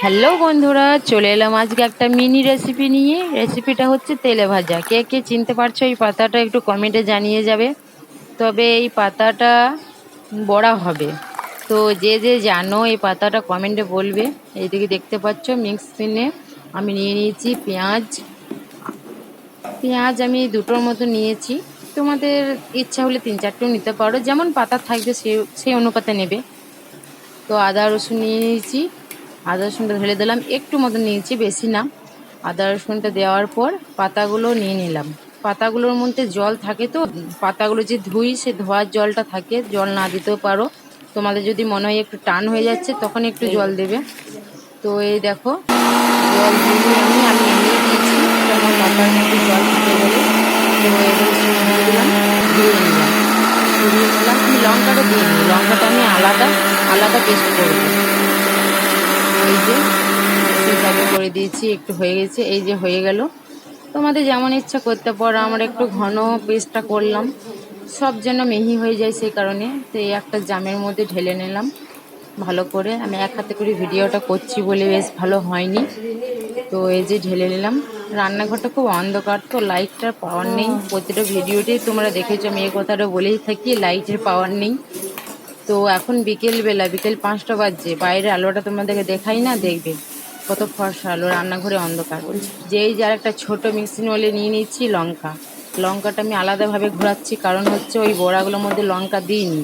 Hello বন্ধুরা, চলে এলাম আজকে একটা মিনি রেসিপি নিয়ে। রেসিপিটা হচ্ছে তেলে ভাজা। কে কে চিনতে পারছো এই পাতাটা একটু কমেন্টে জানিয়ে যাবে। তবে এই পাতাটা বড়া হবে, তো যে যে জানো এই পাতাটা কমেন্টে বলবে। এইদিকে দেখতে পাচ্ছ মিক্সিনে আমি নিয়ে নিয়েছি পেঁয়াজ। পেঁয়াজ আমি দুটোর মতো নিয়েছি, তোমাদের ইচ্ছা হলে 3-4টেও নিতে পারো, যেমন পাতা থাকবে সেই অনুপাতে নেবে। তো আদা রসুন নিয়ে নিয়েছি, আদা রসুনটা ঢেলে দিলাম, একটু মতো নিয়েছি, বেশি না। আদা রসুনটা দেওয়ার পর পাতাগুলো নিয়ে নিলাম। পাতাগুলোর মধ্যে জল থাকে, তো পাতাগুলো যে ধুই সে ধোয়ার জলটা থাকে, জল না দিতেও পারো। তোমাদের যদি মনে হয় একটু টান হয়ে যাচ্ছে তখন একটু জল দেবে। তো এই দেখো, জল দিইনি আমি এমনি দিয়েছি, যেমন লঙ্কার মধ্যে জল ফুটে গেলে। তো এবার সরিয়ে দিলাম, ধুয়ে নিলাম, সরিয়ে নিলাম। আমি লঙ্কাটা দিইনি, লঙ্কাটা আমি আলাদা আলাদা পেস্ট করবো। এই যে সেটাকে করে দিয়েছি, একটু হয়ে গেছে, এই যে হয়ে গেল। তোমাদের যেমন ইচ্ছা করতে পারো, আমরা একটু ঘন পেস্টটা করলাম, সব যেন মিহি হয়ে যায় সেই কারণে। তো এই একটা জামের মধ্যে ঢেলে নিলাম ভালো করে। আমি এক হাতে করে ভিডিওটা করছি বলে বেশ ভালো হয়নি। তো এই যে ঢেলে নিলাম। রান্নাঘরটা খুব অন্ধকার, তো লাইটটার পাওয়ার নেই। প্রতিটা ভিডিওতেই তোমরা দেখেছো আমি এই কথাটা বলেই থাকি, লাইটের পাওয়ার নেই। তো এখন বিকেলবেলা, বিকেল 5টা বাজছে, বাইরে আলোটা তোমাদেরকে দেখাই না, দেখবে কত ফর্সা আলো, রান্নাঘরে অন্ধকার। যেই যার একটা ছোট মিক্সিং ওলে নিয়ে নিচ্ছি লঙ্কা। লঙ্কাটা আমি আলাদাভাবে ঘোরাচ্ছি, কারণ হচ্ছে ওই বড়াগুলোর মধ্যে লঙ্কা দিইনি।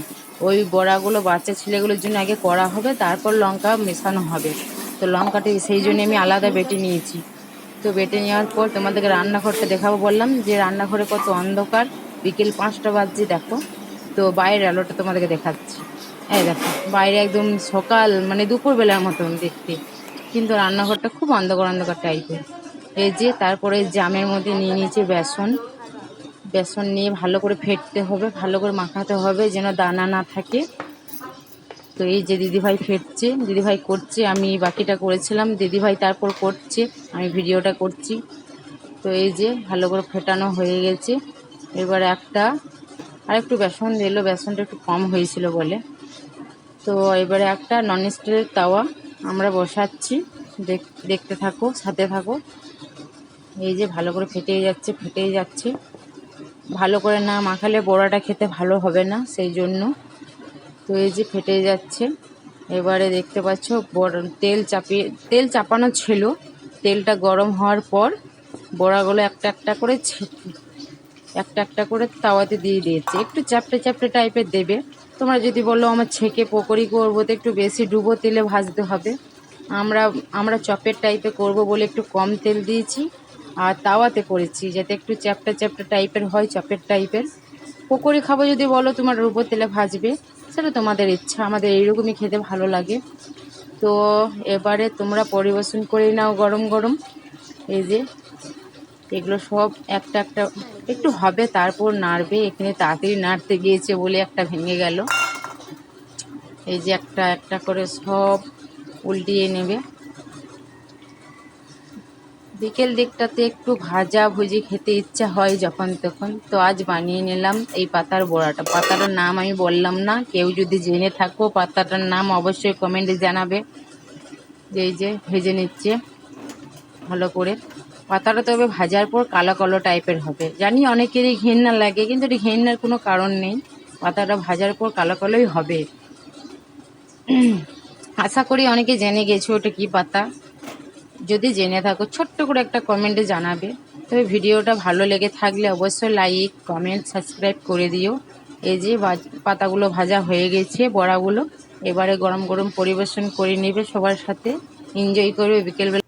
ওই বড়াগুলো বাচ্চা ছেলেগুলোর জন্য আগে করা হবে, তারপর লঙ্কা মেশানো হবে। তো লঙ্কাটা সেই জন্য আমি আলাদা বেটে নিয়েছি। তো বেটে নেওয়ার পর তোমাদেরকে রান্নাঘরটা দেখাবো বললাম, যে রান্নাঘরে কত অন্ধকার, বিকেল 5টা বাজছে দেখো। তো বাইরের আলোটা তোমাদেরকে দেখাচ্ছি। এই দেখো, বাইরে একদম সকাল মানে দুপুরবেলার মতন দেখতে, কিন্তু রান্নাঘরটা খুব অন্ধকার অন্ধকার টাইপের। এই যে তারপরে জামের মধ্যে নিয়ে নিয়েছি বেসন। বেসন নিয়ে ভালো করে ফেটতে হবে, ভালো করে মাখাতে হবে যেন দানা না থাকে। তো এই যে দিদিভাই ফেটছে, দিদিভাই করছে, আমি বাকিটা করেছিলাম, দিদিভাই তারপর করছে, আমি ভিডিওটা করছি। তো এই যে ভালো করে ফেটানো হয়ে গেছে। এবার আর একটু বেসন দিল, বেসনটা একটু কম হয়েছিল বলে। তো এবারে একটা ননস্টিকের তাওয়া আমরা বসাচ্ছি, দেখতে থাকো, সাথে থাকো। এই যে ভালো করে ফেটেই যাচ্ছে। ভালো করে না মাখালে বড়াটা খেতে ভালো হবে না, সেই জন্য। তো এই যে ফেটে যাচ্ছে। এবারে দেখতে পাচ্ছ তেল চাপানো ছিল। তেলটা গরম হওয়ার পর বড়াগুলো একটা একটা করে তাওয়াতে দিয়ে দিয়েছে। একটু চ্যাপটে চ্যাপটে টাইপের দেবে। তোমরা যদি বলো আমার ছেঁকে পকোড়ি করবো, তো একটু বেশি ডুবো তেলে ভাজতে হবে। আমরা আমরা চপের টাইপে করব বলে একটু কম তেল দিয়েছি, আর তাওয়াতে করেছি যাতে একটু চ্যাপটা চ্যাপটা টাইপের হয়, চপের টাইপের। পকোড়ি খাবো যদি বলো তোমরা ডুবো তেলে ভাজবে, সেটা তোমাদের ইচ্ছা, আমাদের এইরকমই খেতে ভালো লাগে। তো এবারে তোমরা পরিবেশন করে নাও গরম গরম। এই যে এগুলো সব একটা একটা একটু হবে, তারপর নাড়বে। এখানে তাড়াতাড়ি নাড়তে গিয়েছে বলে একটা ভেঙে গেল। এই যে একটা একটা করে সব উল্টিয়ে নেবে। বিকেল দিকটাতে একটু ভাজা ভুজি খেতে ইচ্ছা হয় যখন তখন, তো আজ বানিয়ে নিলাম এই পাতার বড়াটা। পাতাটার নাম আমি বললাম না, কেউ যদি জেনে থাকো পাতাটার নাম অবশ্যই কমেন্টে জানাবে। এই যে ভেজে নিচ্ছে ভালো করে পাতাটা, তবে ভাজার পর কালো কালো টাইপের হবে। জানি অনেকেরই ঘেন্না লাগে, কিন্তু এটি ঘেন্নার কোনো কারণ নেই, পাতাটা ভাজার পর কালো কালোই হবে। আশা করি অনেকে জেনে গেছো ওটা কি পাতা। যদি জেনে থাকো ছোট্ট করে একটা কমেন্টে জানাবে। তবে ভিডিওটা ভালো লেগে থাকলে অবশ্যই লাইক কমেন্ট সাবস্ক্রাইব করে দিও। এই যে পাতাগুলো ভাজা হয়ে গেছে, বড়াগুলো। এবারে গরম গরম পরিবেশন করে নেবে, সবার সাথে এনজয় করবে বিকেলবেলা।